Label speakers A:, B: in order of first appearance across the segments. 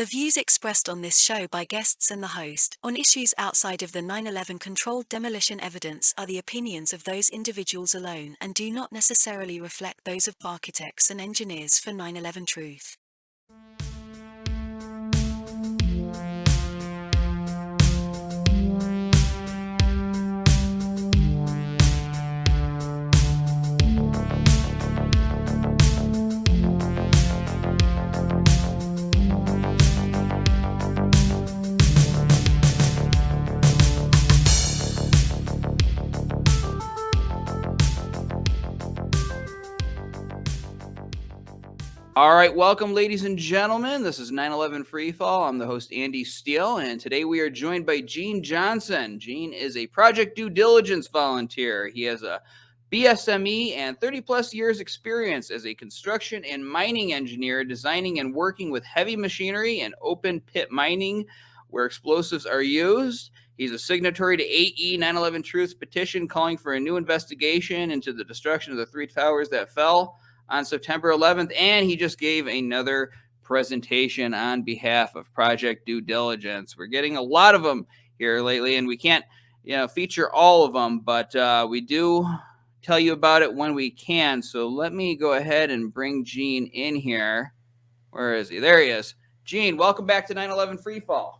A: The views expressed on this show by guests and the host on issues outside of the 9/11 controlled demolition evidence are the opinions of those individuals alone and do not necessarily reflect those of architects and engineers for 9/11 Truth.
B: All right, welcome, ladies and gentlemen. This is 9/11 Freefall. I'm the host, Andy Steele, and today we are joined by Gene Johnson. Gene is a project due diligence volunteer. He has a BSME and 30-plus years experience as a construction and mining engineer, designing and working with heavy machinery and open pit mining where explosives are used. He's a signatory to AE 9/11 Truth's petition calling for a new investigation into the destruction of the three towers that fell on September 11th, and he just gave another presentation on behalf of Project Due Diligence. We're getting a lot of them here lately, and we can't, feature all of them, but we do tell you about it when we can. So let me go ahead and bring Gene in here. Where is he? There he is. Gene, welcome back to 9/11 Freefall.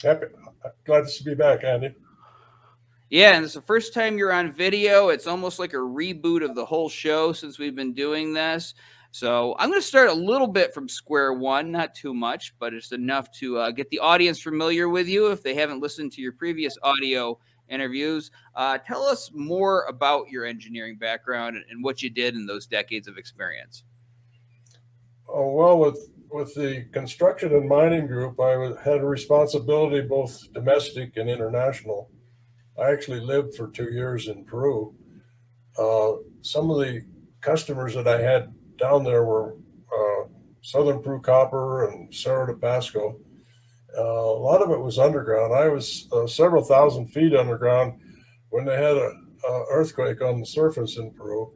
C: Happy, glad to be back, Andy.
B: Yeah, and it's the first time you're on video. It's almost like a reboot of the whole show since we've been doing this. So I'm going to start a little bit from square one, not too much, but it's enough to get the audience familiar with you if they haven't listened to your previous audio interviews. Tell us more about your engineering background and what you did in those decades of experience.
C: Oh, well, with the construction and mining group, I had a responsibility both domestic and international. I actually lived for 2 years in Peru. Some of the customers that I had down there were Southern Peru Copper and Cerro de Pasco. A lot of it was underground. I was several thousand feet underground when they had an earthquake on the surface in Peru.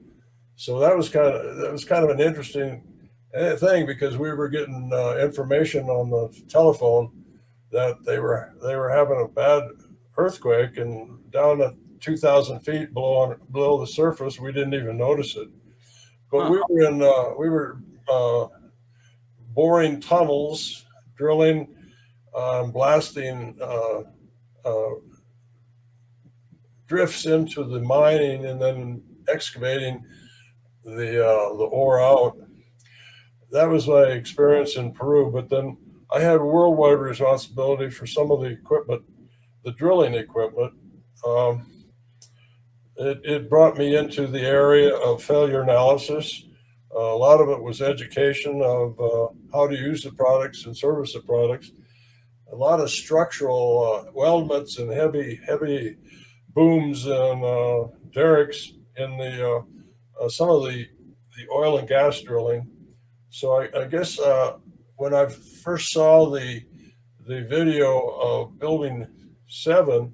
C: So that was kind of an interesting thing because we were getting information on the telephone that they were having a bad earthquake, and down at 2,000 feet below the surface, we didn't even notice it. But we were boring tunnels, drilling, blasting drifts into the mining, and then excavating the ore out. That was my experience in Peru. But then I had worldwide responsibility for some of the equipment. The drilling equipment. It brought me into the area of failure analysis. A lot of it was education of how to use the products and service the products. A lot of structural weldments and heavy booms and derricks in the some of the oil and gas drilling. So I guess when I first saw the video of building 7,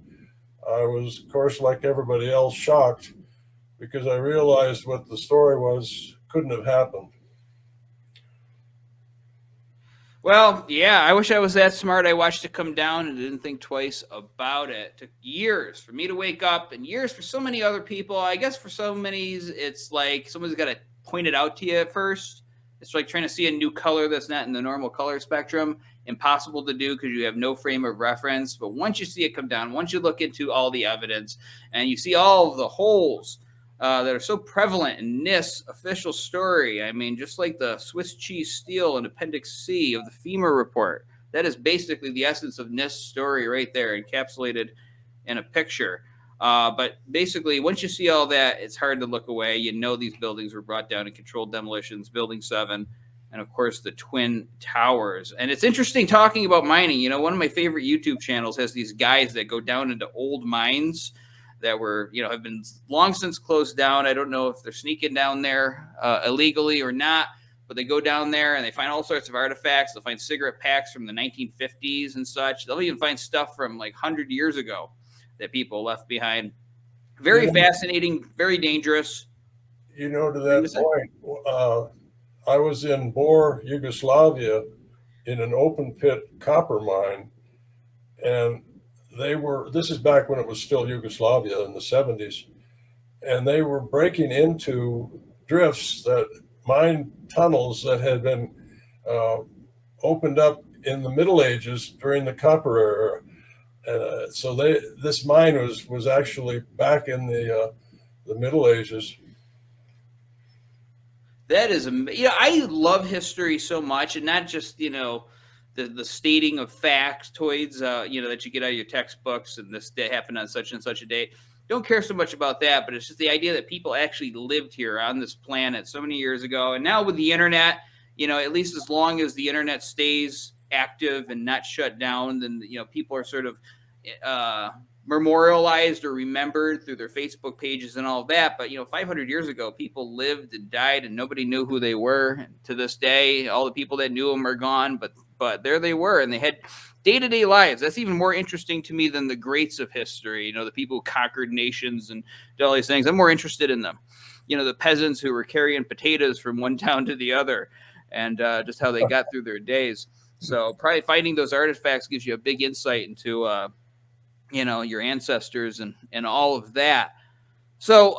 C: I was, of course, like everybody else, shocked because I realized what the story was couldn't have happened.
B: Well, yeah, I wish I was that smart. I watched it come down and didn't think twice about it. It took years for me to wake up and years for so many other people. I guess for so many, it's like someone's got to point it out to you at first. It's like trying to see a new color that's not in the normal color spectrum. Impossible to do because you have no frame of reference. But once you see it come down, once you look into all the evidence and you see all of the holes that are so prevalent in NIST's official story, I mean, just like the Swiss cheese steel in Appendix C of the FEMA report, that is basically the essence of NIST's story right there, encapsulated in a picture. But basically, once you see all that, it's hard to look away. You know these buildings were brought down in controlled demolitions, Building 7, and, of course, the Twin Towers. And it's interesting talking about mining. You know, one of my favorite YouTube channels has these guys that go down into old mines that were, have been long since closed down. I don't know if they're sneaking down there illegally or not, but they go down there and they find all sorts of artifacts. They'll find cigarette packs from the 1950s and such. They'll even find stuff from like 100 years ago that people left behind. Very fascinating, very dangerous.
C: To that point, I was in Bor, Yugoslavia in an open pit copper mine. And this is back when it was still Yugoslavia in the 70s. And they were breaking into drifts that mine tunnels that had been opened up in the Middle Ages during the copper era. So this mine was actually back in the Middle Ages.
B: That is, I love history so much, and not just, the stating of factoids, that you get out of your textbooks, and this day happened on such and such a date. Don't care so much about that, but it's just the idea that people actually lived here on this planet so many years ago. And now with the internet, at least as long as the internet stays active and not shut down, then, people are sort of memorialized or remembered through their Facebook pages and all of that. But 500 years ago, people lived and died and nobody knew who they were. And to this day, all the people that knew them are gone, but there they were, and they had day-to-day lives. That's even more interesting to me than the greats of history, the people who conquered nations and did all these things. I'm more interested in them, the peasants who were carrying potatoes from one town to the other, and just how they got through their days. So probably finding those artifacts gives you a big insight into your ancestors and all of that. So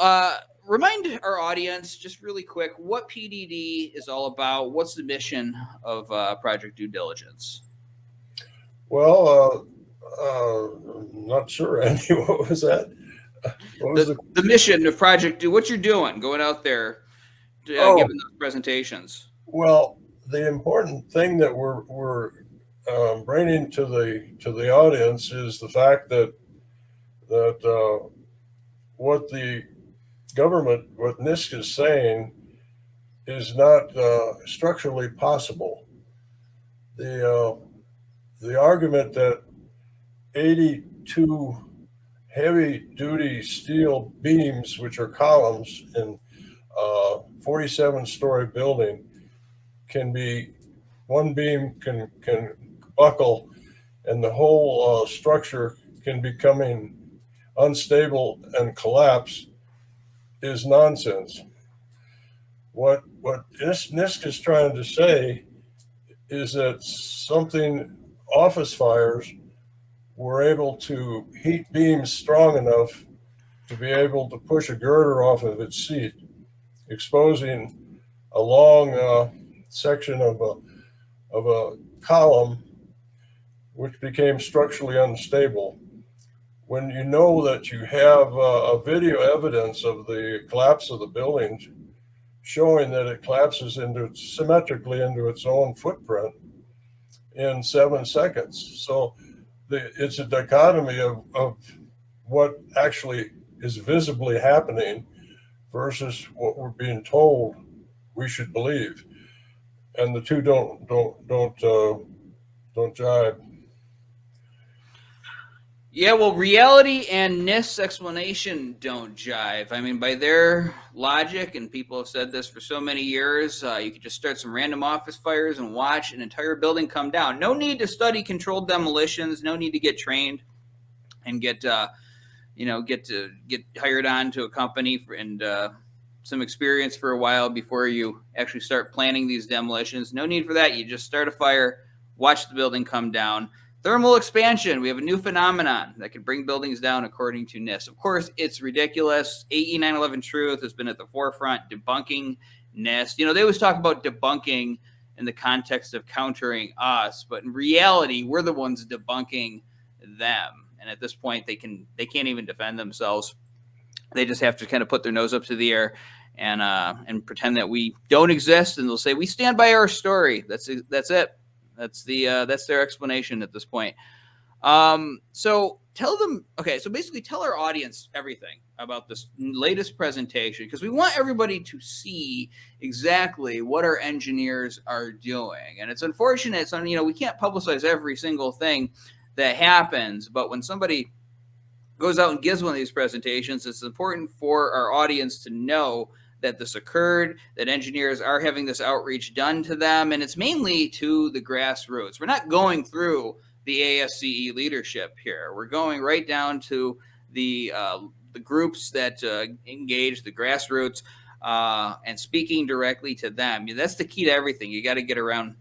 B: remind our audience just really quick what PDD is all about. What's the mission of Project Due Diligence?
C: Well, not sure, Andy. What was that? What was
B: the mission of Project Due? What you're doing, going out there, giving those presentations?
C: Well, the important thing that we're bringing to the audience is the fact that what the government, what NIST is saying, is not structurally possible. The argument that 82 heavy-duty steel beams, which are columns in a 47-story building, one beam can buckle, and the whole structure can becoming unstable and collapse, is nonsense. What NIST is trying to say is that office fires were able to heat beams strong enough to be able to push a girder off of its seat, exposing a long section of a column, which became structurally unstable. When you know that you have a video evidence of the collapse of the building showing that it collapses symmetrically into its own footprint in 7 seconds. So it's a dichotomy of what actually is visibly happening versus what we're being told we should believe, and the two don't jive.
B: Yeah, well, reality and NIST's explanation don't jive. I mean, by their logic, and people have said this for so many years, you could just start some random office fires and watch an entire building come down. No need to study controlled demolitions. No need to get trained and get hired on to a company and some experience for a while before you actually start planning these demolitions. No need for that. You just start a fire, watch the building come down. Thermal expansion. We have a new phenomenon that can bring buildings down, according to NIST. Of course, it's ridiculous. AE 9/11 Truth has been at the forefront debunking NIST. They always talk about debunking in the context of countering us, but in reality, we're the ones debunking them. And at this point, they can't even defend themselves. They just have to kind of put their nose up to the air and pretend that we don't exist. And they'll say, we stand by our story. That's it. That's their explanation at this point. So tell them, so basically tell our audience everything about this latest presentation, because we want everybody to see exactly what our engineers are doing. And it's unfortunate, we can't publicize every single thing that happens, but when somebody goes out and gives one of these presentations, it's important for our audience to know that this occurred, that engineers are having this outreach done to them, and it's mainly to the grassroots. We're not going through the ASCE leadership here. We're going right down to the groups that engage the grassroots and speaking directly to them. That's the key to everything. You got to get around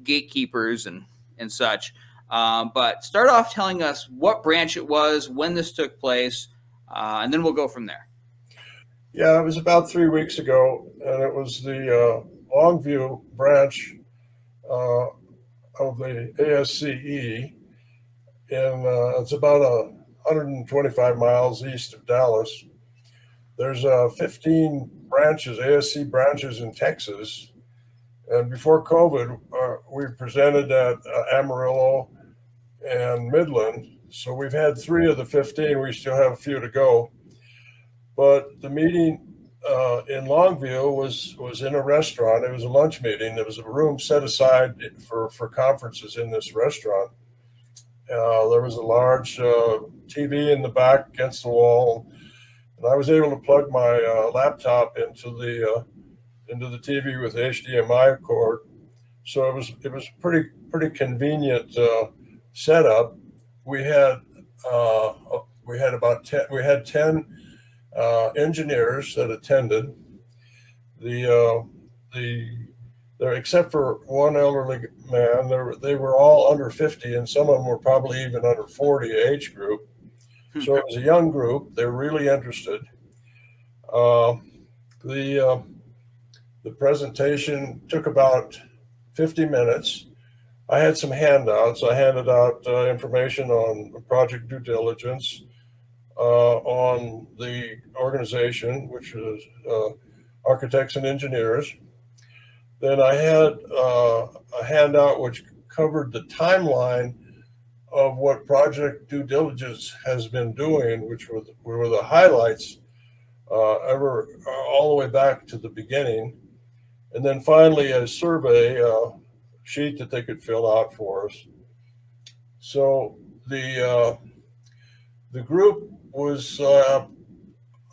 B: gatekeepers and such. But start off telling us what branch it was, when this took place, and then we'll go from there.
C: Yeah, it was about 3 weeks ago, and it was the Longview branch of the ASCE. It's about 125 miles east of Dallas. There's 15 branches, ASC branches in Texas. And before COVID, we presented at Amarillo and Midland. So we've had 3 of the 15. We still have a few to go. But the meeting in Longview was in a restaurant. It was a lunch meeting. There was a room set aside for conferences in this restaurant. There was a large TV in the back against the wall, and I was able to plug my laptop into the TV with HDMI cord. So it was pretty convenient setup. We had about 10 engineers that attended. Except for one elderly man, they were all under 50, and some of them were probably even under 40 age group. So it was a young group. They were really interested. The presentation took about 50 minutes. I had some handouts. I handed out information on project due diligence, on the organization, which is architects and engineers. Then I had a handout which covered the timeline of what project due diligence has been doing, which were the highlights all the way back to the beginning. And then finally a survey sheet that they could fill out for us. So the group was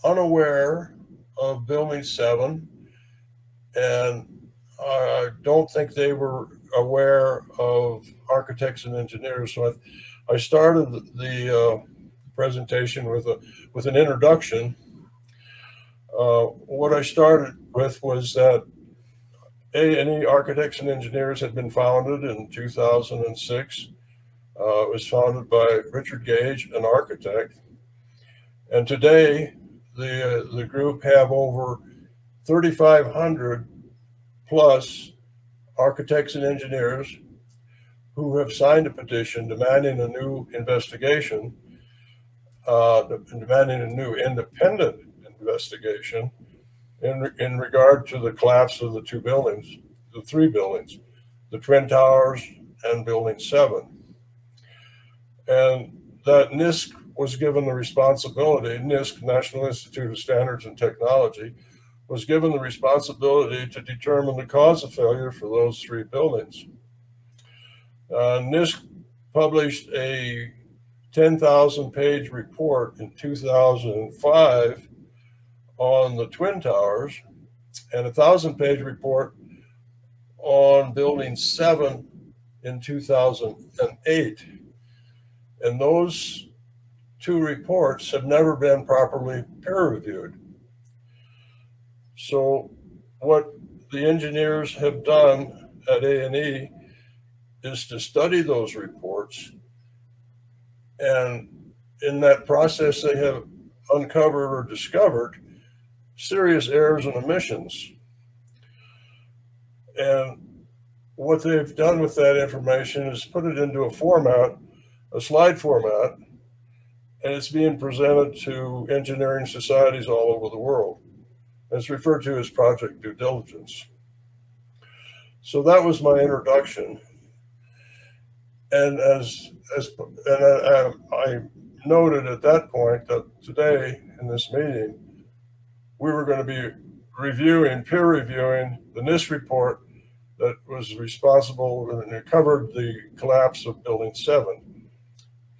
C: unaware of Building 7, and I don't think they were aware of architects and engineers. So I started the presentation with an introduction. What I started with was that A&E Architects and Engineers had been founded in 2006. It was founded by Richard Gage, an architect. And today, the group have over 3,500 plus architects and engineers who have signed a petition demanding a new investigation, demanding a new independent investigation in regard to the collapse of the 3 buildings, the Twin Towers and Building 7. And that NIST was given the responsibility, NIST, National Institute of Standards and Technology, was given the responsibility to determine the cause of failure for those 3 buildings. NIST published a 10,000-page report in 2005 on the Twin Towers and a 1,000-page report on Building 7 in 2008. And those 2 reports have never been properly peer-reviewed. So what the engineers have done at A&E is to study those reports, and in that process they have uncovered or discovered serious errors and omissions. And what they've done with that information is put it into a slide format, and it's being presented to engineering societies all over the world. It's referred to as project due diligence. So that was my introduction. And I noted at that point that today in this meeting, we were going to be peer reviewing the NIST report that was responsible and it covered the collapse of Building 7.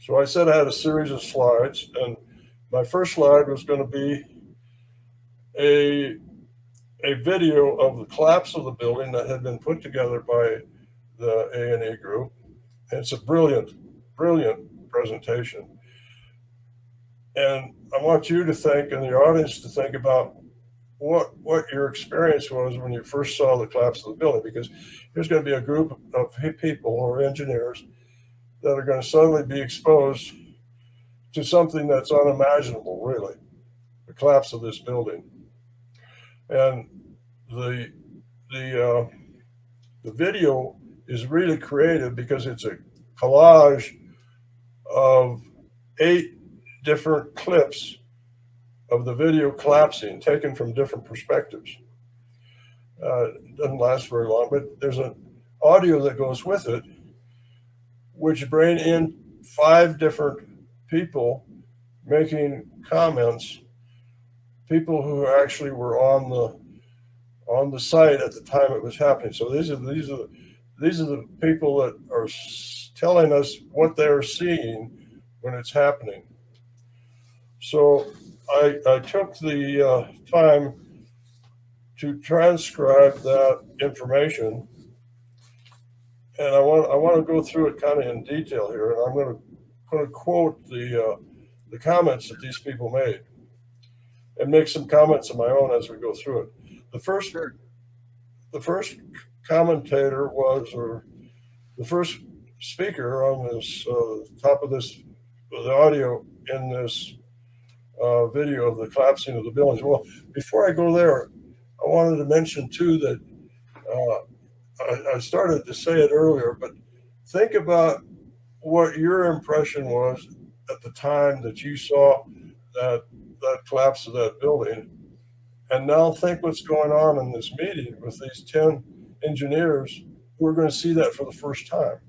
C: So I said I had a series of slides, and my first slide was going to be a video of the collapse of the building that had been put together by the A&E group. And it's a brilliant presentation. And I want you to think, and the audience to think about what your experience was when you first saw the collapse of the building, because there's going to be a group of people or engineers that are going to suddenly be exposed to something that's unimaginable, really, the collapse of this building. And the video is really creative because it's a collage of 8 different clips of the video collapsing, taken from different perspectives. It doesn't last very long, but there's an audio that goes with it, which bring in 5 different people making comments, people who actually were on the site at the time it was happening. So these are the people that are telling us what they're seeing when it's happening. So I took the time to transcribe that information, and I want to go through it kind of in detail here, and I'm going to quote the comments that these people made, and make some comments of my own as we go through it. The first commentator was, or the first speaker on this top of this, the audio in this video of the collapsing of the buildings. Well, before I go there, I wanted to mention too that I started to say it earlier, but think about what your impression was at the time that you saw that collapse of that building. And now think what's going on in this meeting with these 10 engineers who are going to see that for the first time.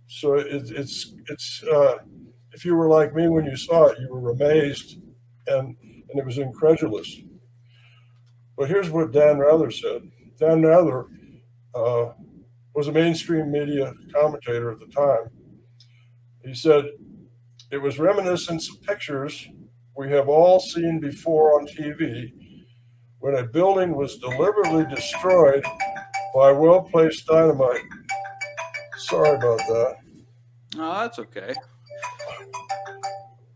C: So it's if you were like me when you saw it, you were amazed and it was incredulous. But here's what Dan Rather said. Dan Rather was a mainstream media commentator at the time. He said, "It was reminiscent of pictures we have all seen before on TV when a building was deliberately destroyed by well-placed dynamite." Sorry about that.
B: Oh, that's okay.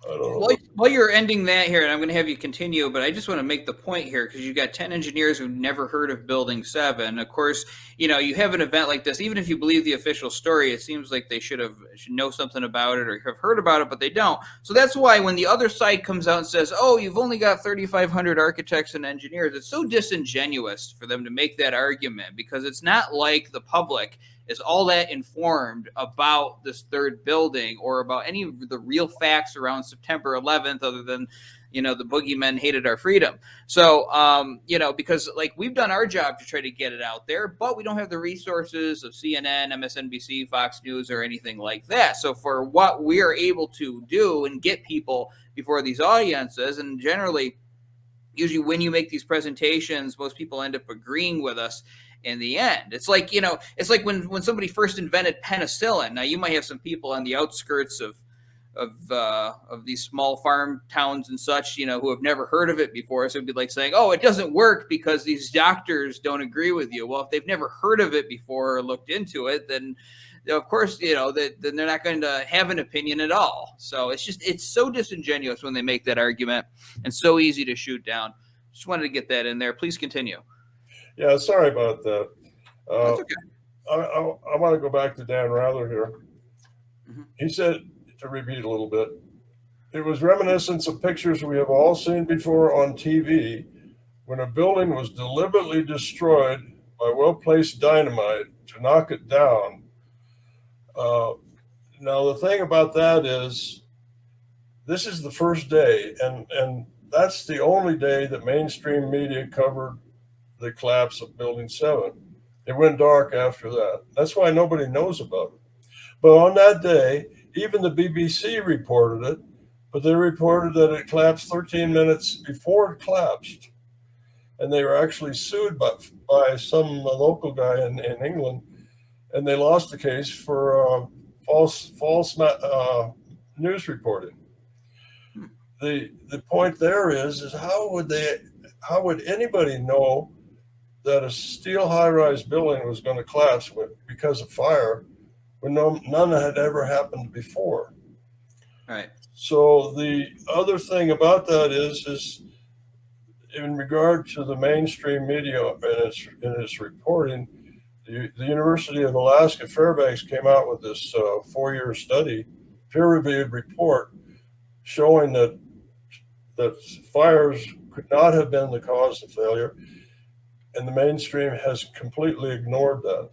C: I don't know.
B: While you're ending that here, and I'm going to have you continue, but I just want to make the point here because you've got 10 engineers who've never heard of Building 7. Of course, you have an event like this, even if you believe the official story, it seems like they should know something about it or have heard about it, but they don't. So that's why when the other side comes out and says, oh, you've only got 3,500 architects and engineers, it's so disingenuous for them to make that argument because it's not like the public is all that informed about this third building or about any of the real facts around September 11th, other than, the boogeymen hated our freedom. So, because we've done our job to try to get it out there, but we don't have the resources of CNN, MSNBC, Fox News, or anything like that. So for what we are able to do and get people before these audiences, and generally, usually when you make these presentations, most people end up agreeing with us in the end. It's like, it's like when somebody first invented penicillin. Now you might have some people on the outskirts of these small farm towns and such, who have never heard of it before. So it'd be like saying, oh, it doesn't work because these doctors don't agree with you. Well, if they've never heard of it before or looked into it, then of course, then they're not going to have an opinion at all. So it's so disingenuous when they make that argument and so easy to shoot down. Just wanted to get that in there. Please continue.
C: Yeah, sorry about that.
B: That's okay.
C: I want to go back to Dan Rather here.
B: Mm-hmm.
C: He said, to repeat a little bit, it was reminiscent of pictures we have all seen before on TV when a building was deliberately destroyed by well-placed dynamite to knock it down. Now, the thing about that is, this is the first day, and that's the only day that mainstream media covered the collapse of Building 7. It went dark after that. That's why nobody knows about it. But on that day, even the BBC reported it, but they reported that it collapsed 13 minutes before it collapsed. And they were actually sued by some local guy in England, and they lost the case for false news reporting. The point there is how would anybody know that a steel high-rise building was going to collapse because of fire when none had ever happened before?
B: Right.
C: So the other thing about that is in regard to the mainstream media and its reporting, the University of Alaska Fairbanks came out with this 4-year study, peer-reviewed report, showing that fires could not have been the cause of failure, and the mainstream has completely ignored that.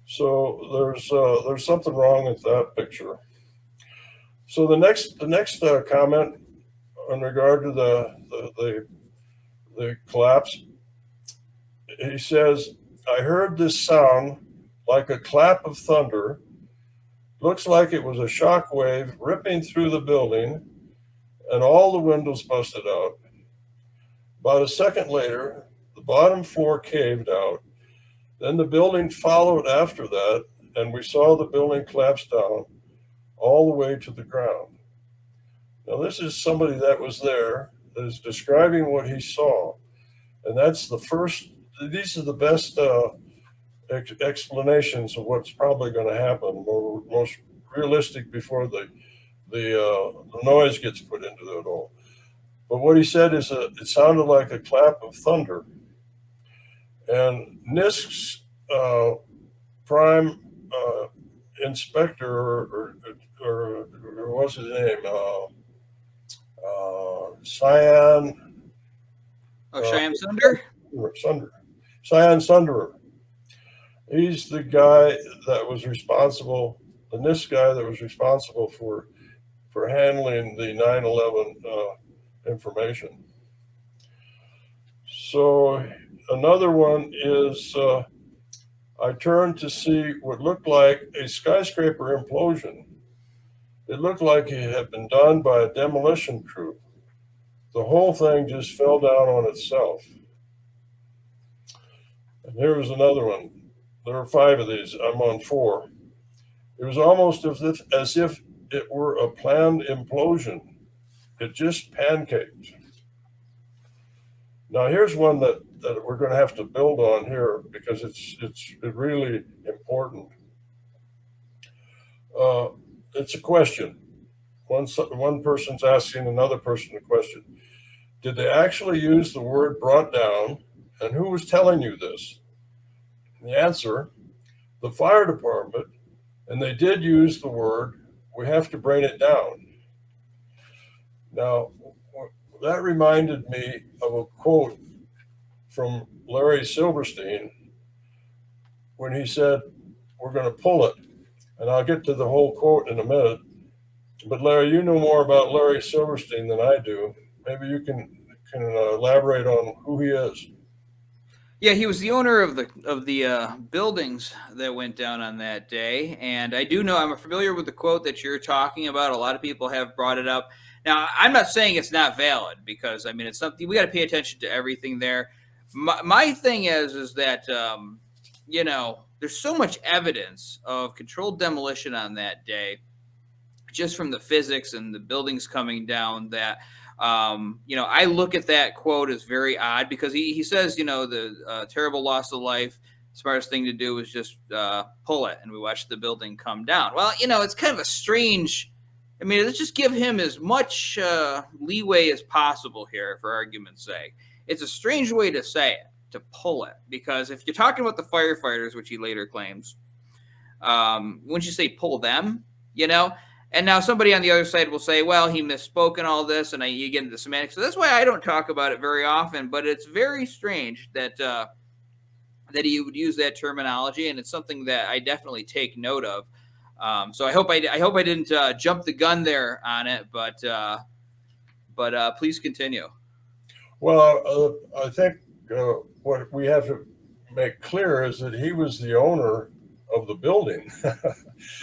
C: So there's something wrong with that picture. So the next comment in regard to the collapse, he says, "I heard this sound like a clap of thunder. Looks like it was a shock wave ripping through the building, and all the windows busted out. About a second later, the bottom floor caved out. Then the building followed after that, and we saw the building collapse down all the way to the ground." Now, this is somebody that was there that is describing what he saw. And that's these are the best explanations of what's probably going to happen, most realistic before the noise gets put into it all. But what he said is it sounded like a clap of thunder. And NIST's prime inspector, or what's his name?
B: Cheyenne Sunder?
C: Cheyenne Sunderer. He's the guy that was responsible, the NIST guy that was responsible for handling the 9/11 information. So another one is, I turned to see what looked like a skyscraper implosion. It looked like it had been done by a demolition crew. The whole thing just fell down on itself. And here was another one. There are 5 of these. I'm on 4. It was almost as if it were a planned implosion. It just pancaked. Now here's one that we're going to have to build on here because it's really important. It's a question. One person's asking another person a question. Did they actually use the word brought down? And who was telling you this? And the answer, the fire department, and they did use the word, we have to bring it down. Now, that reminded me of a quote from Larry Silverstein when he said, we're going to pull it. And I'll get to the whole quote in a minute. But Larry, you know more about Larry Silverstein than I do. Maybe you can elaborate on who he is.
B: Yeah, he was the owner of the buildings that went down on that day, and I do know, I'm familiar with the quote that you're talking about. A lot of people have brought it up. Now, I'm not saying it's not valid because I mean it's something we got to pay attention to everything there. My thing is that you know, there's so much evidence of controlled demolition on that day, just from the physics and the buildings coming down, that you know, I look at that quote as very odd because he says, you know, the terrible loss of life, smartest thing to do was just pull it, and we watched the building come down. Well, you know, it's kind of a strange, I mean, let's just give him as much leeway as possible here, for argument's sake. It's a strange way to say it, to pull it, because if you're talking about the firefighters, which he later claims, wouldn't you say pull them, you know? And now somebody on the other side will say, well, he misspoke and all this, and you get into the semantics. So that's why I don't talk about it very often, but it's very strange that that he would use that terminology, and it's something that I definitely take note of. So I hope I didn't jump the gun there on it, but please continue.
C: Well, I think what we have to make clear is that he was the owner of the building.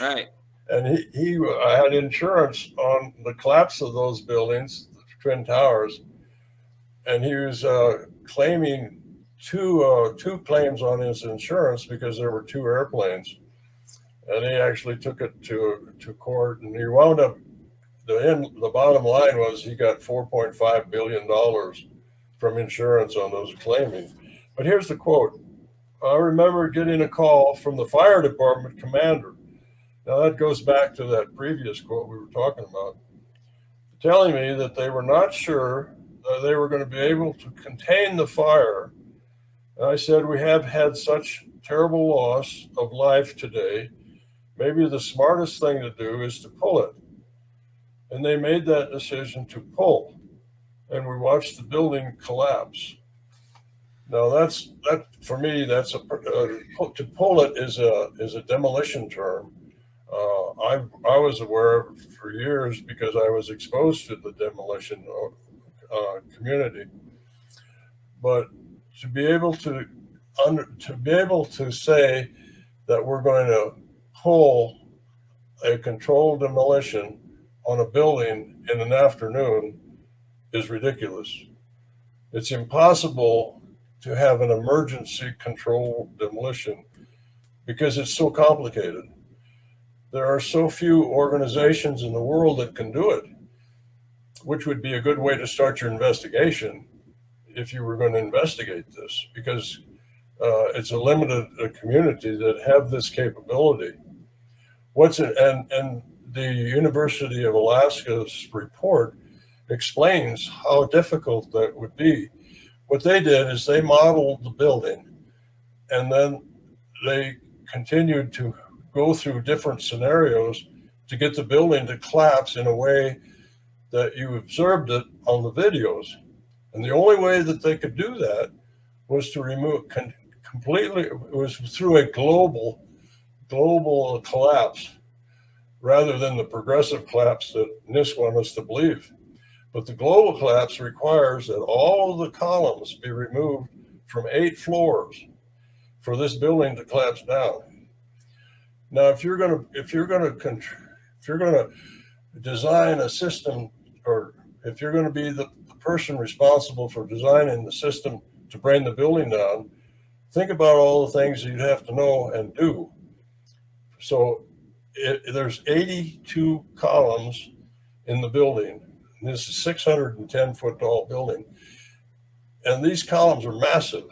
B: Right.
C: And he had insurance on the collapse of those buildings, the Twin Towers, and he was claiming two claims on his insurance because there were 2 airplanes, and he actually took it to court, and he wound up. The bottom line was he got $4.5 billion from insurance on those claiming. But here's the quote: "I remember getting a call from the fire department commander." Now that goes back to that previous quote we were talking about, telling me that they were not sure they were going to be able to contain the fire. And I said, we have had such terrible loss of life today. Maybe the smartest thing to do is to pull it. And they made that decision to pull. And we watched the building collapse. Now that for me, that's to pull it is a demolition term. I was aware of it for years because I was exposed to the demolition community. But to be able to say that we're going to pull a controlled demolition on a building in an afternoon is ridiculous. It's impossible to have an emergency control demolition because it's so complicated. There are so few organizations in the world that can do it, which would be a good way to start your investigation if you were going to investigate this, because it's a limited community that have this capability. And the University of Alaska's report explains how difficult that would be. What they did is they modeled the building, and then they continued to go through different scenarios to get the building to collapse in a way that you observed it on the videos. And the only way that they could do that was to remove completely, it was through a global collapse rather than the progressive collapse that NIST wants us to believe. But the global collapse requires that all of the columns be removed from 8 floors for this building to collapse down. Now, if you're going to design a system, or if you're going to be the person responsible for designing the system to bring the building down, think about all the things you'd have to know and do. So there's 82 columns in the building. And this is a 610-foot tall building. And these columns are massive.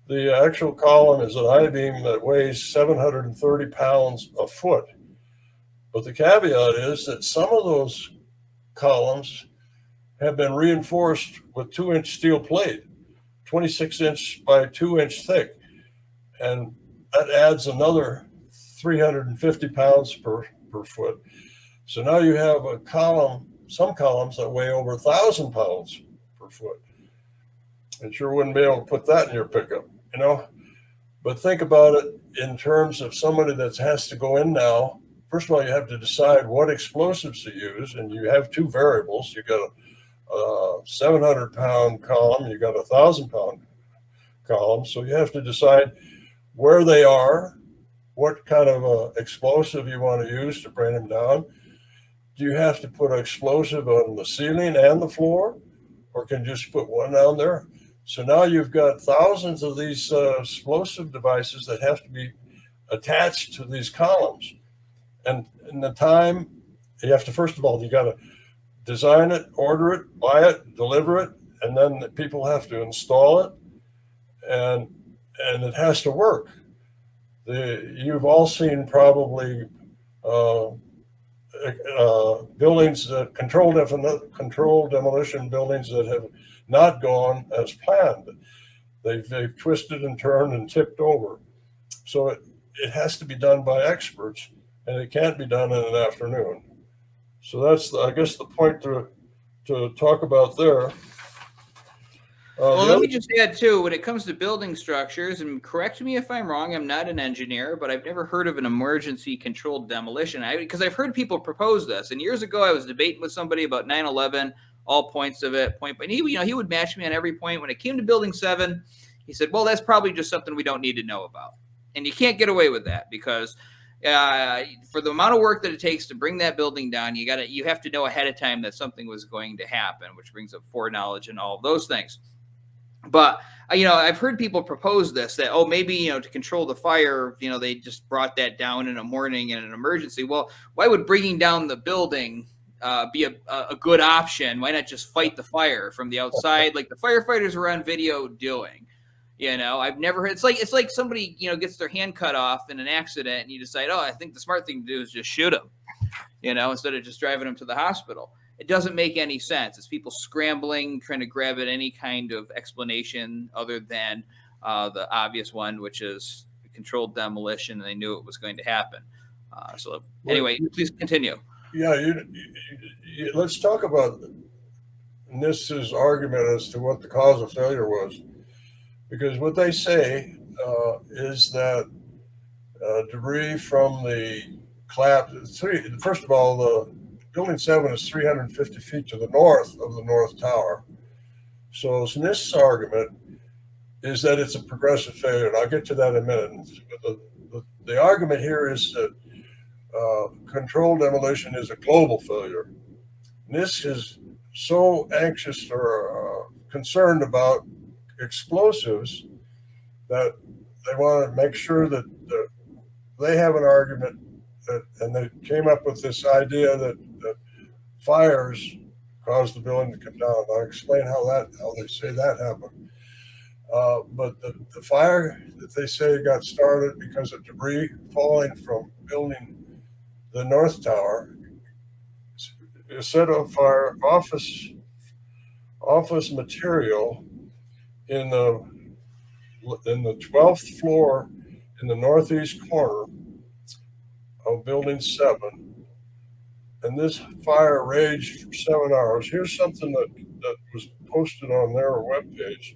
C: The actual column is an I-beam that weighs 730 pounds a foot. But the caveat is that some of those columns have been reinforced with 2-inch steel plate, 26-inch by 2-inch thick. And that adds another 350 pounds per foot. So now you have a column, some columns that weigh over 1,000 pounds per foot. And sure wouldn't be able to put that in your pickup, you know? But think about it in terms of somebody that has to go in now. First of all, you have to decide what explosives to use, and you have 2 variables. You got a 700-pound column, you got a 1,000-pound column. So you have to decide where they are, what kind of explosive you want to use to bring them down. Do you have to put an explosive on the ceiling and the floor, or can you just put one down there? So now you've got thousands of these explosive devices that have to be attached to these columns. And in the time, you have to, first of all, you got to design it, order it, buy it, deliver it, and then the people have to install it, and it has to work. You've all seen probably buildings that controlled demolition buildings that have not gone as planned. They've twisted and turned and tipped over. So it has to be done by experts, and it can't be done in an afternoon. So that's, I guess, the point to talk about there.
B: Well, let me just add, too, when it comes to building structures, and correct me if I'm wrong, I'm not an engineer, but I've never heard of an emergency controlled demolition. Because I've heard people propose this. And years ago, I was debating with somebody about 9/11, all points of it. And he would match me on every point. When it came to Building 7, he said, well, that's probably just something we don't need to know about. And you can't get away with that because for the amount of work that it takes to bring that building down, you have to know ahead of time that something was going to happen, which brings up foreknowledge and all of those things. But, I've heard people propose this, that, maybe, to control the fire, they just brought that down in a morning in an emergency. Well, why would bringing down the building be a good option? Why not just fight the fire from the outside like the firefighters were on video doing? I've never heard. It's like somebody, gets their hand cut off in an accident and you decide, I think the smart thing to do is just shoot them, instead of just driving them to the hospital. it doesn't make any sense. It's people scrambling, trying to grab at any kind of explanation other than the obvious one, which is controlled demolition, and they knew it was going to happen. So anyway, please continue.
C: Yeah, let's talk about NIST's argument as to what the cause of failure was, because what they say is that debris from the collapse. First of all, the Building 7 is 350 feet to the north of the North Tower. So NIST's argument is that it's a progressive failure, and I'll get to that in a minute. The argument here is that controlled demolition is a global failure. NIST is so anxious or concerned about explosives that they want to make sure that they have an argument and they came up with this idea that fires caused the building to come down. I'll explain how they say that happened. But the fire that they say got started because of debris falling from building the North Tower, set on fire office material in the 12th floor in the northeast corner of Building 7, and this fire raged for 7 hours. Here's something that was posted on their webpage.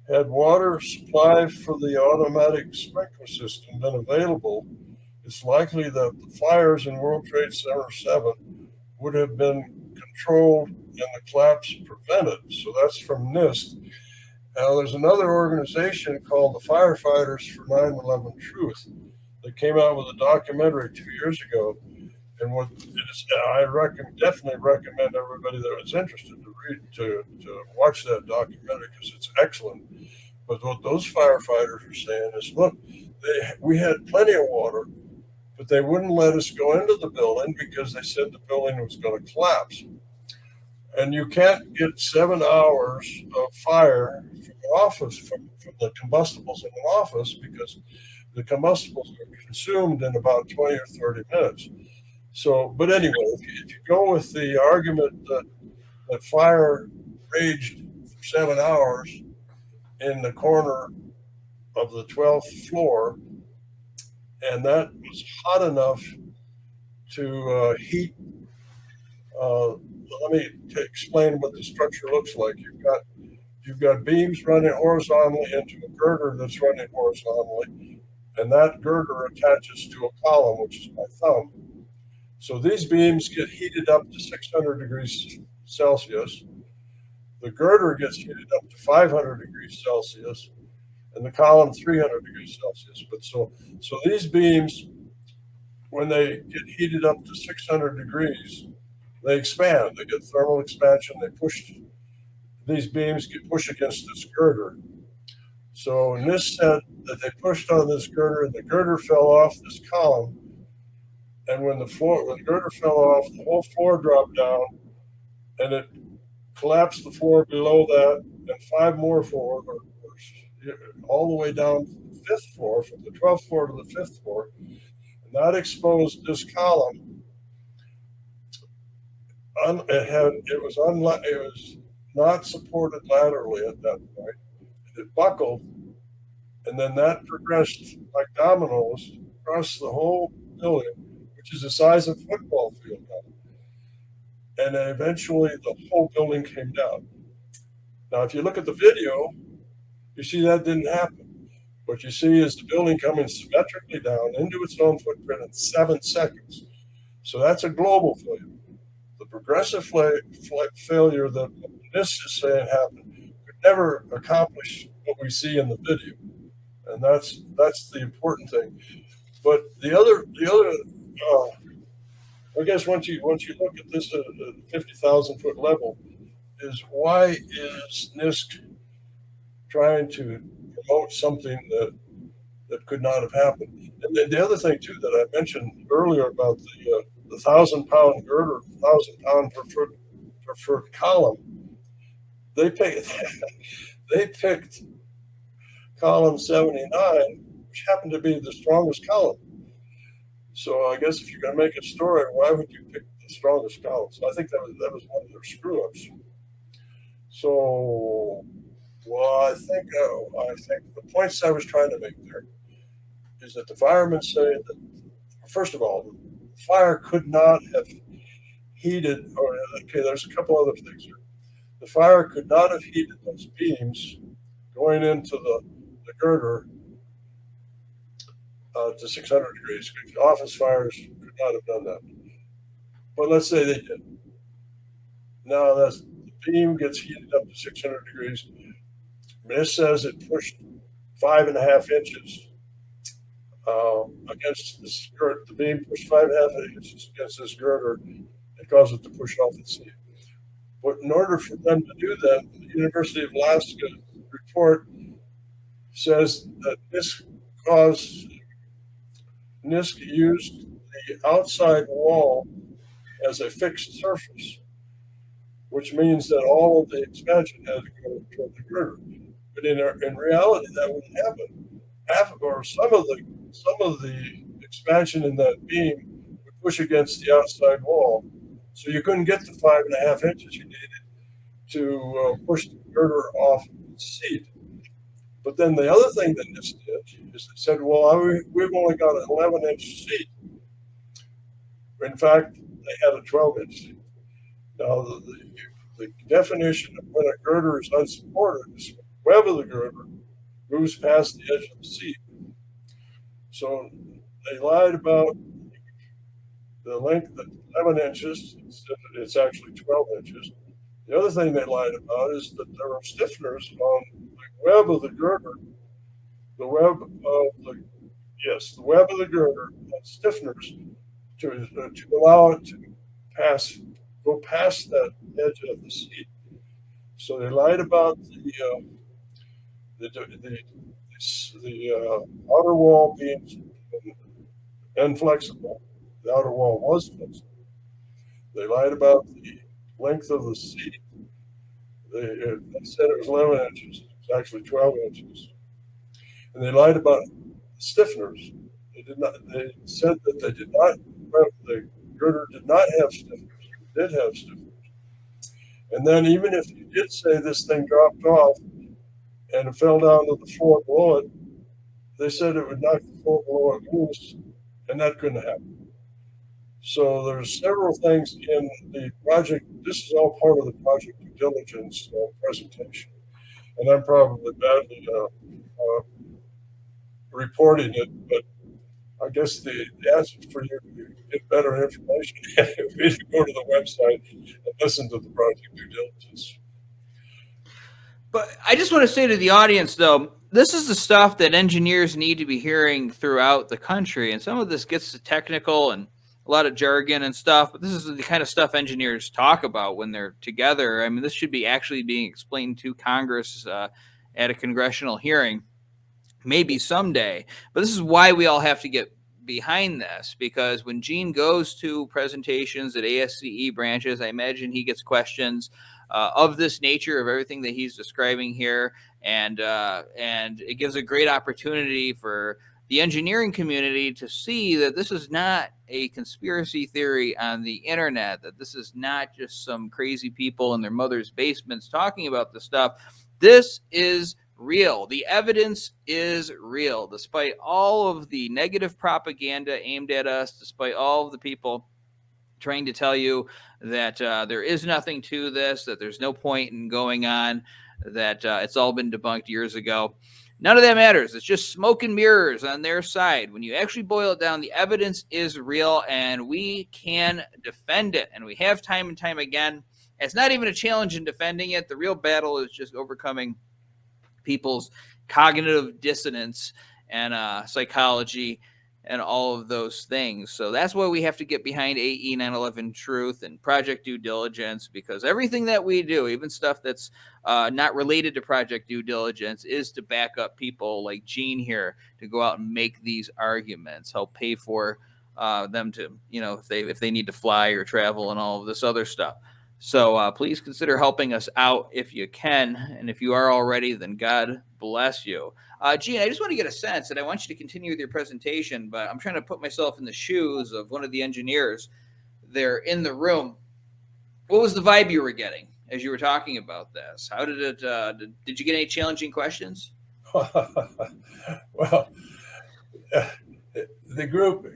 C: Had water supply for the automatic sprinkler system been available, it's likely that the fires in World Trade Center 7 would have been controlled and the collapse prevented. So that's from NIST. Now, there's another organization called the Firefighters for 9/11 Truth that came out with a documentary 2 years ago. And what it is, I definitely recommend everybody that is interested to watch that documentary because it's excellent. But what those firefighters are saying is, look, we had plenty of water, but they wouldn't let us go into the building because they said the building was going to collapse. And you can't get 7 hours of fire from the office, from the combustibles in the office, because the combustibles are consumed in about 20 or 30 minutes. So, but anyway, if you go with the argument that fire raged for 7 hours in the corner of the 12th floor, and that was hot enough to heat. Let me explain what the structure looks like. You've got beams running horizontally into a girder that's running horizontally, and that girder attaches to a column, which is my thumb. So these beams get heated up to 600 degrees Celsius. The girder gets heated up to 500 degrees Celsius, and the column 300 degrees Celsius. But so these beams, when they get heated up to 600 degrees, they expand. They get thermal expansion. These beams push against this girder. So NIST said that they pushed on this girder, and the girder fell off this column. And when the girder fell off, the whole floor dropped down, and it collapsed the floor below that, and 5 more floors, all the way down to the 5th floor, from the 12th floor to the 5th floor. And that exposed this column. It was not supported laterally at that point. It buckled, and then that progressed like dominoes across the whole building, which is the size of a football field now. And then eventually the whole building came down. Now, if you look at the video, you see that didn't happen. What you see is the building coming symmetrically down into its own footprint in 7 seconds. So that's a global failure. The progressive failure that NIST is saying happened could never accomplish what we see in the video. And that's the important thing. But the other, I guess once you look at this at a 50,000 foot level, is why is NIST trying to promote something that could not have happened? And then the other thing too that I mentioned earlier about the 1,000-pound girder, 1,000-pound per foot column, they picked column 79, which happened to be the strongest column. So I guess if you're going to make a story, why would you pick the strongest column? So I think that was one of their screw ups. So, well, I think the points I was trying to make there is that the firemen say that, first of all, the fire could not have heated, or okay, there's a couple other things here. The fire could not have heated those beams going into the girder to 600 degrees. Office fires could not have done that. But let's say they did. Now the beam gets heated up to 600 degrees. NIST says it pushed 5.5 inches against this girder. The beam pushed 5.5 inches against this girder and caused it to push off its seat. But in order for them to do that, the University of Alaska report says that NIST used the outside wall as a fixed surface, which means that all of the expansion had to go toward the girder. But in reality, that wouldn't happen. Some of the expansion in that beam would push against the outside wall, so you couldn't get the 5.5 inches you needed to push the girder off its seat. But then the other thing that this did is they said, well, we've only got an 11-inch seat. In fact, they had a 12-inch seat. Now, the definition of when a girder is unsupported is the web of the girder moves past the edge of the seat. So they lied about the length of 11 inches. It's actually 12 inches. The other thing they lied about is that there are stiffeners on the web of the girder. The web of the girder has stiffeners to allow it to go past that edge of the seat. So they lied about the outer wall being inflexible. The outer wall was flexible. They lied about the length of the seat. They said it was 11 inches. It was actually 12 inches. And they lied about stiffeners. They said that the girder did not have stiffeners. It did have stiffeners. And then even if you did say this thing dropped off and it fell down to the floor below it, they said it would knock the floor below it loose, and that couldn't happen. So there's several things in the project. This is all part of the project due diligence presentation, and I'm probably badly reporting it, but I guess the answer for you to get better information is to go to the website and listen to the project due diligence.
B: But I just want to say to the audience, though, this is the stuff that engineers need to be hearing throughout the country. And some of this gets technical and a lot of jargon and stuff, but this is the kind of stuff engineers talk about when they're together. I mean, this should be actually being explained to Congress at a congressional hearing, maybe someday. But this is why we all have to get behind this, because when Gene goes to presentations at ASCE branches, I imagine he gets questions of this nature, of everything that he's describing here, and it gives a great opportunity for the engineering community to see that this is not a conspiracy theory on the internet, that this is not just some crazy people in their mother's basements talking about this stuff. This is real. The evidence is real, despite all of the negative propaganda aimed at us, despite all of the people trying to tell you that there is nothing to this, that there's no point in going on, that it's all been debunked years ago. None of that matters. It's just smoke and mirrors on their side. When you actually boil it down, the evidence is real, and we can defend it. And we have time and time again. It's not even a challenge in defending it. The real battle is just overcoming people's cognitive dissonance and psychology and all of those things. So that's why we have to get behind AE 9/11 Truth and Project Due Diligence, because everything that we do, even stuff that's not related to Project Due Diligence, is to back up people like Gene here to go out and make these arguments, help pay for them to, if they need to fly or travel and all of this other stuff. So please consider helping us out if you can. And if you are already, then God bless you. Gene, I just want to get a sense, and I want you to continue with your presentation, but I'm trying to put myself in the shoes of one of the engineers there in the room. What was the vibe you were getting as you were talking about this? How did it, did you get any challenging questions?
C: Well, the group,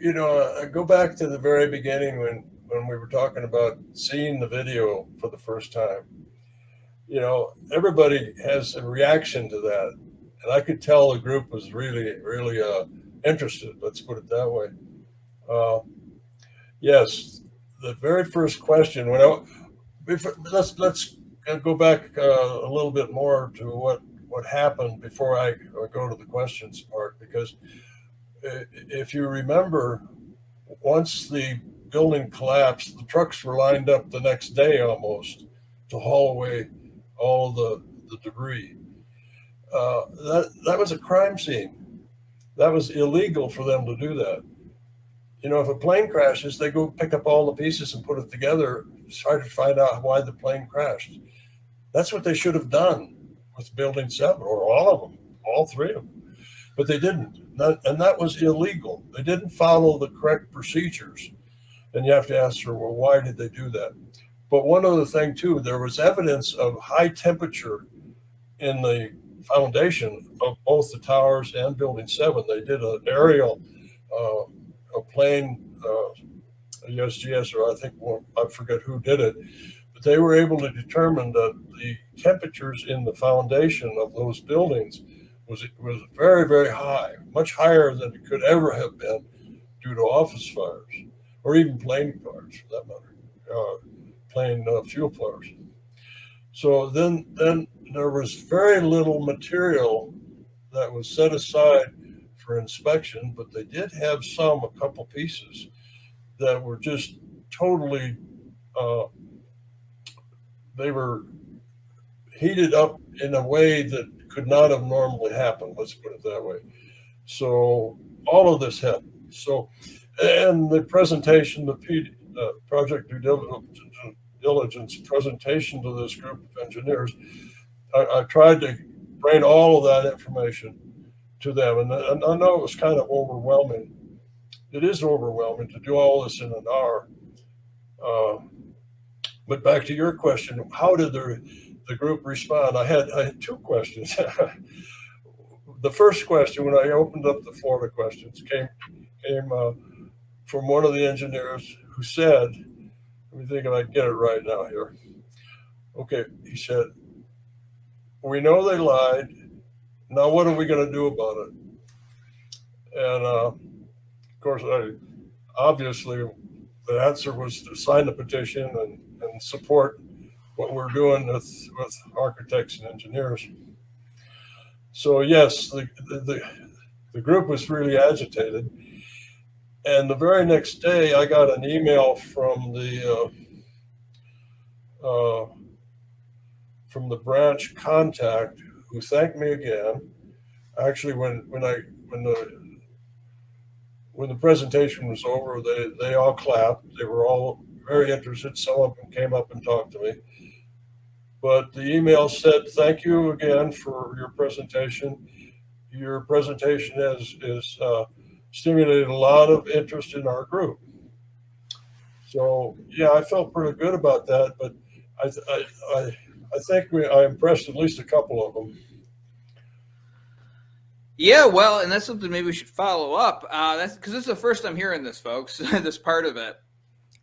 C: go back to the very beginning when we were talking about seeing the video for the first time. Everybody has a reaction to that. And I could tell the group was really, really interested. Let's put it that way. Yes, the very first question. Let's go back a little bit more to what happened before I go to the questions part, because if you remember, once the building collapsed, the trucks were lined up the next day almost to haul away all the debris. That was a crime scene. That was illegal for them to do that. If a plane crashes, they go pick up all the pieces and put it together, try to find out why the plane crashed. That's what they should have done with Building 7, or all of them, all three of them. But they didn't. And that was illegal. They didn't follow the correct procedures. And you have to ask her, well, why did they do that? But one other thing, too, there was evidence of high temperature in the foundation of both the towers and Building 7. They did an aerial, a plane, USGS, or I forget who did it, but they were able to determine that the temperatures in the foundation of those buildings was very, very high, much higher than it could ever have been due to office fires, or even plane fires for that matter, plane fuel fires. So then there was very little material that was set aside for inspection, but they did have a couple pieces that were just totally, they were heated up in a way that could not have normally happened, let's put it that way. So all of this happened. So, and the presentation, the Project Due Diligence presentation to this group of engineers, I tried to bring all of that information to them. And I know it was kind of overwhelming. It is overwhelming to do all this in an hour. But back to your question, how did the group respond? I had two questions. The first question, when I opened up the floor to questions, came from one of the engineers who said, let me think if I can get it right now here. Okay, he said, we know they lied. Now what are we going to do about it? And of course, obviously the answer was to sign the petition and support what we're doing with architects and engineers. So yes, the group was really agitated. And the very next day, I got an email from the branch contact who thanked me again. Actually, when the presentation was over, they all clapped. They were all very interested. Some of them came up and talked to me. But the email said, thank you again for your presentation. Your presentation has stimulated a lot of interest in our group. So yeah, I felt pretty good about that, but I think I impressed at least a couple of them.
B: Yeah, well, and that's something maybe we should follow up. That's because this is the first I'm hearing this, folks, this part of it.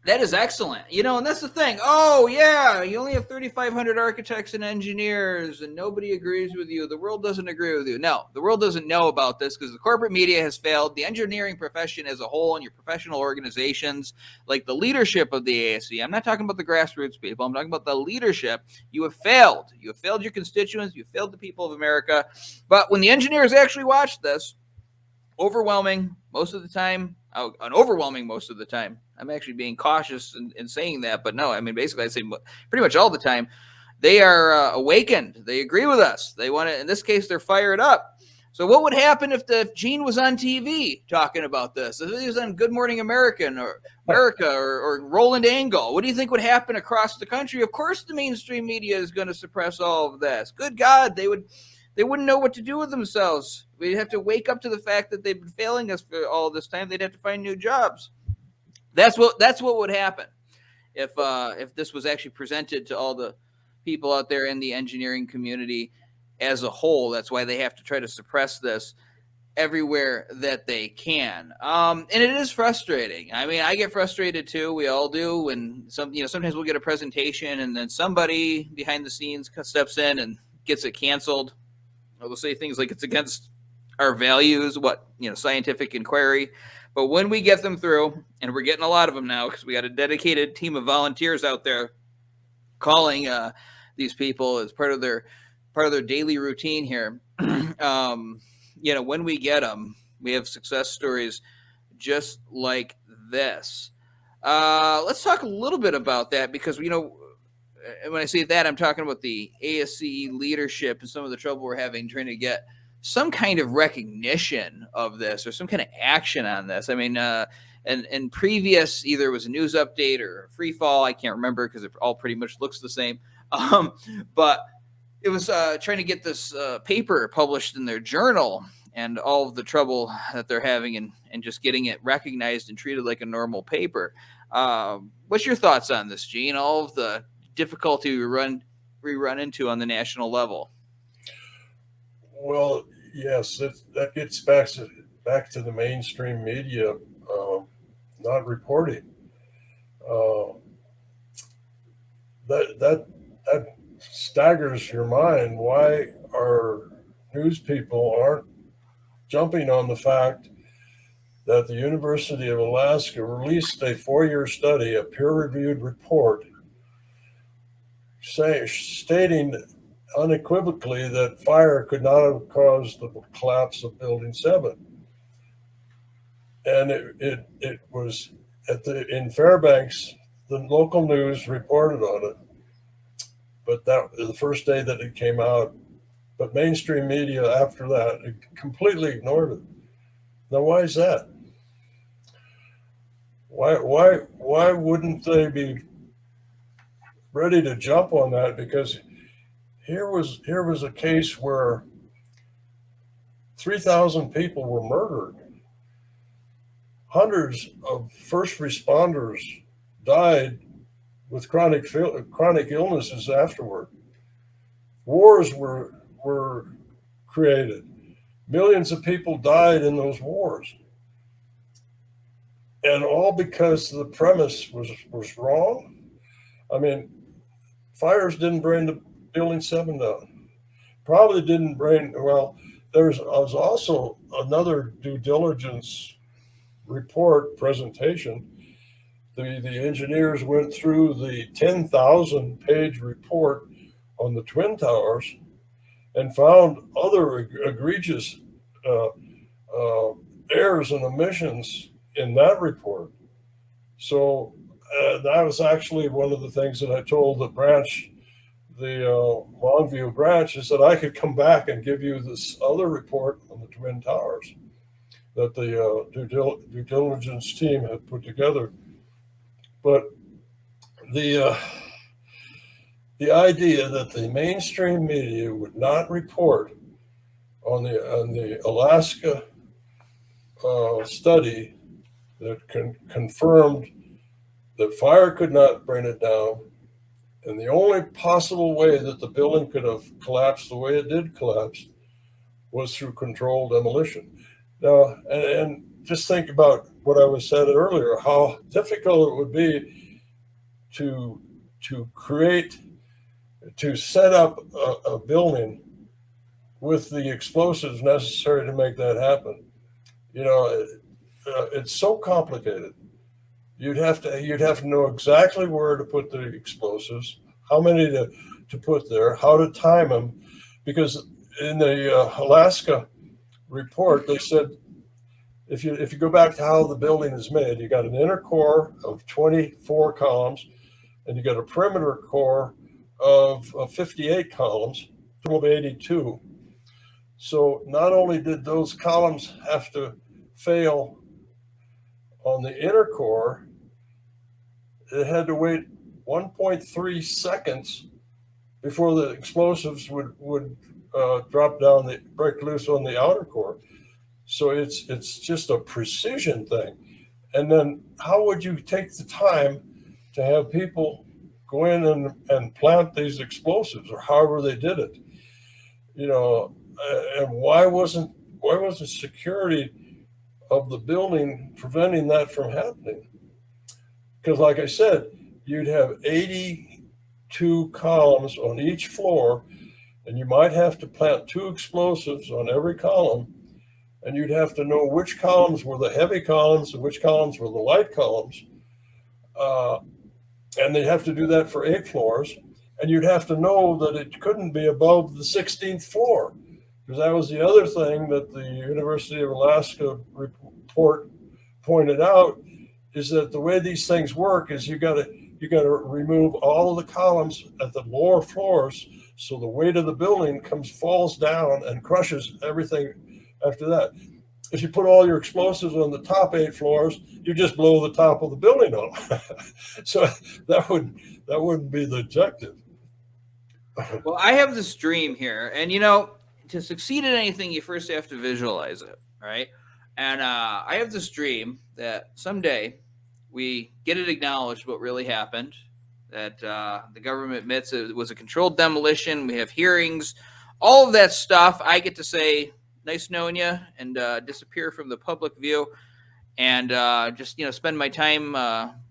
B: That is excellent. And that's the thing. Oh, yeah, you only have 3,500 architects and engineers, and nobody agrees with you. The world doesn't agree with you. No, the world doesn't know about this because the corporate media has failed. The engineering profession as a whole and your professional organizations, like the leadership of the ASCE. I'm not talking about the grassroots people. I'm talking about the leadership. You have failed. You have failed your constituents. You have failed the people of America. But when the engineers actually watch this, an overwhelming most of the time, I'm actually being cautious in saying that, but no, I mean, basically I'd say pretty much all the time, they are awakened. They agree with us. They want to, in this case, they're fired up. So what would happen if Gene was on TV talking about this? If he was on Good Morning America or Roland Angle, what do you think would happen across the country? Of course, the mainstream media is going to suppress all of this. Good God, they wouldn't know what to do with themselves. We'd have to wake up to the fact that they've been failing us for all this time. They'd have to find new jobs. That's what would happen if this was actually presented to all the people out there in the engineering community as a whole. That's why they have to try to suppress this everywhere that they can. And it is frustrating. I mean, I get frustrated too. We all do. When sometimes we'll get a presentation and then somebody behind the scenes steps in and gets it canceled. Or they'll say things like it's against our values, scientific inquiry. But when we get them through, and we're getting a lot of them now because we got a dedicated team of volunteers out there calling these people as part of their daily routine here. When we get them, we have success stories just like this. Let's talk a little bit about that because, when I say that, I'm talking about the ASCE leadership and some of the trouble we're having trying to get some kind of recognition of this or some kind of action on this. I mean, and previous, either it was a news update or a free fall, I can't remember because it all pretty much looks the same. But it was trying to get this paper published in their journal and all of the trouble that they're having and just getting it recognized and treated like a normal paper. What's your thoughts on this, Gene? All of the difficulty we run into on the national level.
C: Well, yes, that gets back to the mainstream media not reporting. That staggers your mind. Why our news people aren't jumping on the fact that the University of Alaska released a 4-year study, a peer-reviewed report, stating unequivocally that fire could not have caused the collapse of Building 7. And it was in Fairbanks, the local news reported on it, but that was the first day that it came out. But mainstream media after that, it completely ignored it. Now, why is that? Why wouldn't they be ready to jump on that? Because here was a case where 3,000 people were murdered. Hundreds of first responders died with chronic illnesses afterward. Wars were created. Millions of people died in those wars. And all because the premise was wrong. I mean, fires didn't bring the Building 7 down. Probably didn't bring, well, there was also another due diligence report presentation. The engineers went through the 10,000-page report on the Twin Towers and found other egregious errors and omissions in that report. So that was actually one of the things that I told the branch, the Longview branch, is that I could come back and give you this other report on the Twin Towers that the due diligence team had put together. But the idea that the mainstream media would not report on the Alaska study that confirmed that fire could not bring it down, and the only possible way that the building could have collapsed the way it did collapse was through controlled demolition. Now, and just think about what I was said earlier, how difficult it would be to set up a building with the explosives necessary to make that happen. It's so complicated. You'd have to know exactly where to put the explosives, how many to put there, how to time them, because in the Alaska report they said if you go back to how the building is made, you got an inner core of 24 columns, and you got a perimeter core of 58 columns, total of 82. So not only did those columns have to fail on the inner core, it had to wait 1.3 seconds before the explosives would drop down, break loose on the outer core. So it's just a precision thing. And then how would you take the time to have people go in and plant these explosives, or however they did it? You know, and why wasn't security of the building preventing that from happening? Because like I said, you'd have 82 columns on each floor, and you might have to plant 2 explosives on every column, and you'd have to know which columns were the heavy columns and which columns were the light columns. And they'd have to do that for 8 floors. And you'd have to know that it couldn't be above the 16th floor, because that was the other thing that the University of Alaska report pointed out, is that the way these things work is you got to remove all of the columns at the lower floors, so the weight of the building falls down and crushes everything after that. If you put all your explosives on the top 8 floors, you just blow the top of the building up. So that wouldn't be the objective.
B: Well, I have this dream here, and you know, to succeed at anything, you first have to visualize it, right? And I have this dream that someday we get it acknowledged what really happened, that the government admits it was a controlled demolition. We have hearings, all of that stuff. I get to say, nice knowing you, and disappear from the public view, and just, you know, spend my time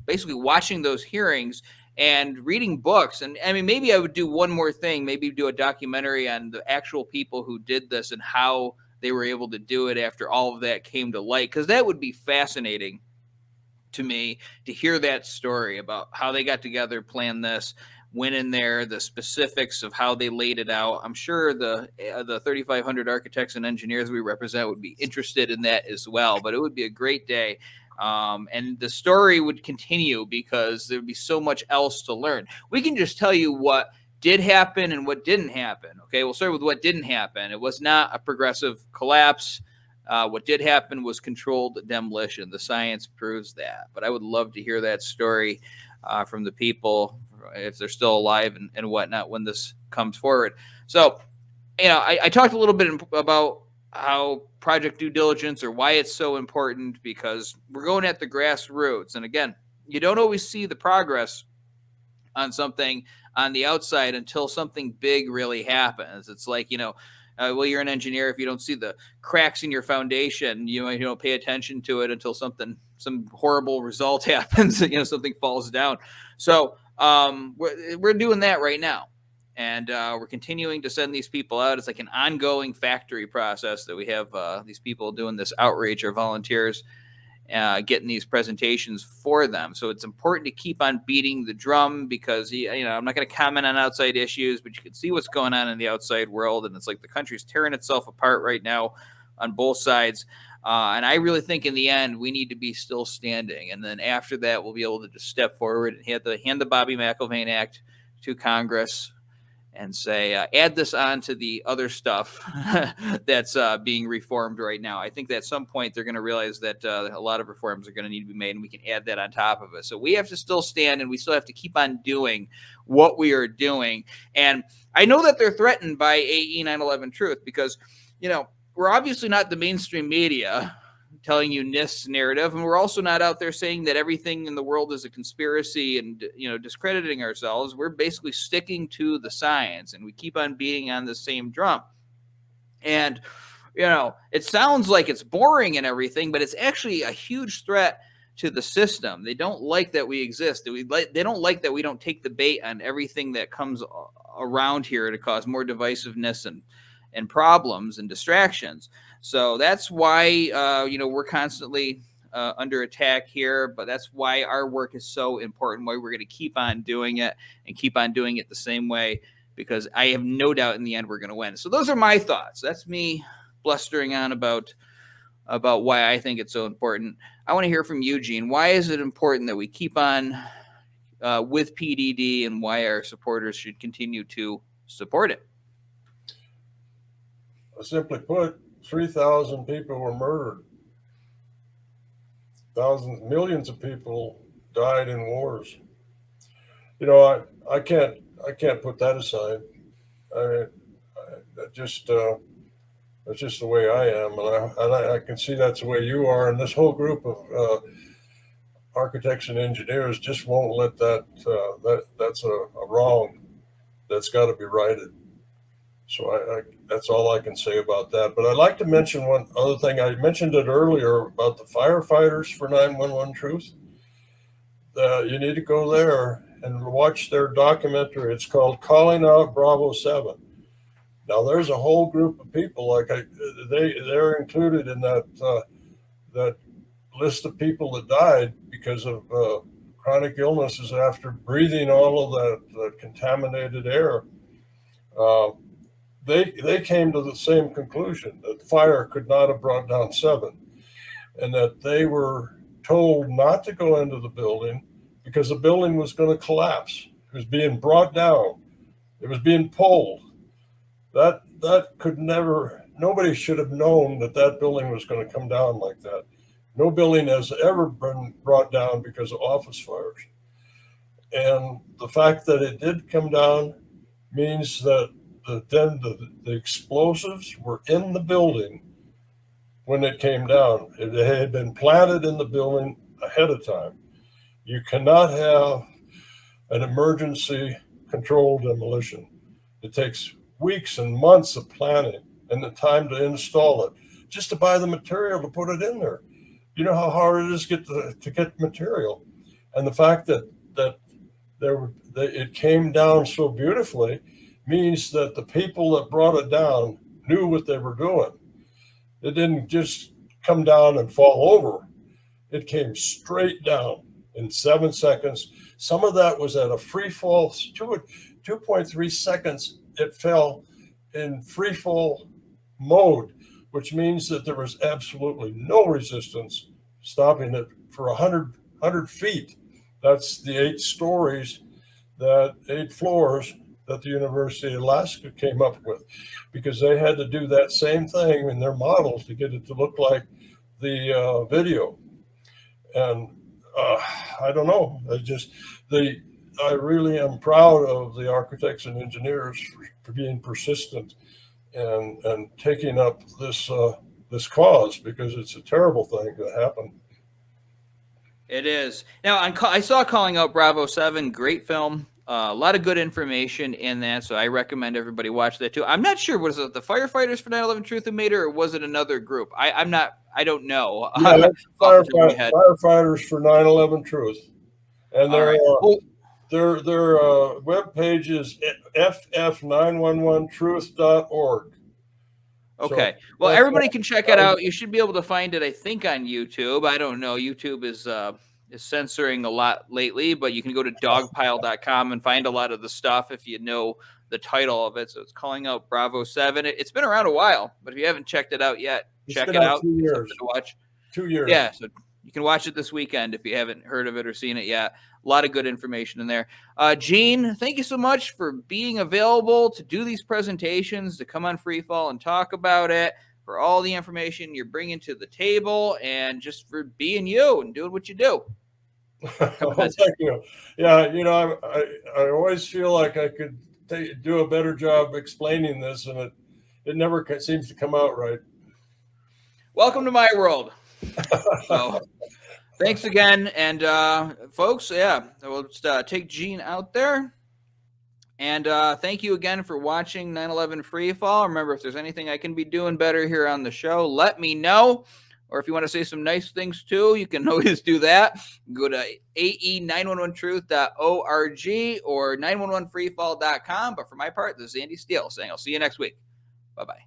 B: basically watching those hearings and reading books. And I mean, maybe I would do one more thing, maybe do a documentary on the actual people who did this and how they were able to do it after all of that came to light, because that would be fascinating to me to hear that story about how they got together, planned this, went in there, the specifics of how they laid it out. I'm sure the 3,500 architects and engineers we represent would be interested in that as well, but it would be a great day. And the story would continue because there'd be so much else to learn. We can just tell you what did happen and what didn't happen. Okay, we'll start with what didn't happen. It was not a progressive collapse. What did happen was controlled demolition. The science proves that. But I would love to hear that story from the people, if they're still alive and whatnot, when this comes forward. So, you know, I talked a little bit about how project due diligence, or why it's so important, because we're going at the grassroots. And again, you don't always see the progress on something on the outside until something big really happens. It's like, you know, well, you're an engineer. If you don't see the cracks in your foundation, you don't pay attention to it until some horrible result happens. You know, something falls down. So we're doing that right now. And we're continuing to send these people out. It's like an ongoing factory process that we have these people doing this outreach, or volunteers getting these presentations for them. So it's important to keep on beating the drum, because, you know, I'm not going to comment on outside issues, but you can see what's going on in the outside world. And it's like the country's tearing itself apart right now on both sides. And I really think in the end, we need to be still standing. And then after that, we'll be able to just step forward and hand the Bobby McIlvaine Act to Congress and say, add this on to the other stuff that's being reformed right now. I think that at some point they're going to realize that a lot of reforms are going to need to be made, and we can add that on top of it. So we have to still stand, and we still have to keep on doing what we are doing. And I know that they're threatened by AE 9/11 Truth, because, you know, we're obviously not the mainstream media telling you NIST's narrative, and we're also not out there saying that everything in the world is a conspiracy and, you know, discrediting ourselves. We're basically sticking to the science, and we keep on beating on the same drum. And, you know, it sounds like it's boring and everything, but it's actually a huge threat to the system. They don't like that we exist. They don't like that we don't take the bait on everything that comes around here to cause more divisiveness and problems and distractions. So that's why, you know, we're constantly under attack here, but that's why our work is so important, why we're going to keep on doing it and keep on doing it the same way, because I have no doubt in the end we're going to win. So those are my thoughts. That's me blustering on about why I think it's so important. I want to hear from Eugene. Why is it important that we keep on with PDD, and why our supporters should continue to support it?
C: simply put, 3,000 people were murdered. Thousands, millions of people died in wars. You know, I can't put that aside. That's just the way I am, and I can see that's the way you are. And this whole group of architects and engineers just won't let that's a wrong that's got to be righted. So that's all I can say about that. But I'd like to mention one other thing. I mentioned it earlier about the firefighters for 911 Truth. You need to go there and watch their documentary. It's called Calling Out Bravo 7. Now there's a whole group of people they're included in that list of people that died because of chronic illnesses after breathing all of that contaminated air. They came to the same conclusion that fire could not have brought down 7, and that they were told not to go into the building because the building was going to collapse. It was being brought down. It was being pulled. That could never, nobody should have known that building was going to come down like that. No building has ever been brought down because of office fires. And the fact that it did come down means that then the explosives were in the building when it came down. It had been planted in the building ahead of time. You cannot have an emergency controlled demolition. It takes weeks and months of planning and the time to install it, just to buy the material to put it in there. You know how hard it is to get material. And the fact that it came down so beautifully means that the people that brought it down knew what they were doing. It didn't just come down and fall over. It came straight down in 7 seconds. Some of that was at a free fall, 2.3 seconds. It fell in free fall mode, which means that there was absolutely no resistance stopping it for 100 feet. That's the 8 stories, 8 floors that the University of Alaska came up with, because they had to do that same thing in their models to get it to look like the video. And I don't know. I really am proud of the architects and engineers for being persistent and taking up this cause, because it's a terrible thing that happened.
B: It is. Now, I saw Calling Out Bravo 7, great film. A lot of good information in that, so I recommend everybody watch that too. I'm not sure, was it the firefighters for 9/11 Truth who made it, or was it another group? I don't know.
C: Yeah, that's firefighters for 9/11 Truth, and their web page is ff911truth.org.
B: Okay. Well, everybody can check it out. You should be able to find it, I think, on YouTube. I don't know. YouTube is censoring a lot lately, but you can go to dogpile.com and find a lot of the stuff if you know the title of it. So it's Calling Out Bravo 7. It's been around a while, but if you haven't checked it out yet, check it out.
C: 2 years.
B: To watch.
C: 2 years.
B: Yeah, so you can watch it this weekend if you haven't heard of it or seen it yet. A lot of good information in there. Gene, thank you so much for being available to do these presentations, to come on Freefall and talk about it, for all the information you're bringing to the table, and just for being you and doing what you do.
C: Thank you. Yeah, I always feel like I could do a better job explaining this, and it never seems to come out right.
B: Welcome to my world. So, thanks again, and folks, yeah, we'll just take Gene out there. And thank you again for watching 9/11 Freefall. Remember, if there's anything I can be doing better here on the show, let me know. Or if you want to say some nice things too, you can always do that. Go to ae911truth.org or 911freefall.com. But for my part, this is Andy Steele saying I'll see you next week. Bye-bye.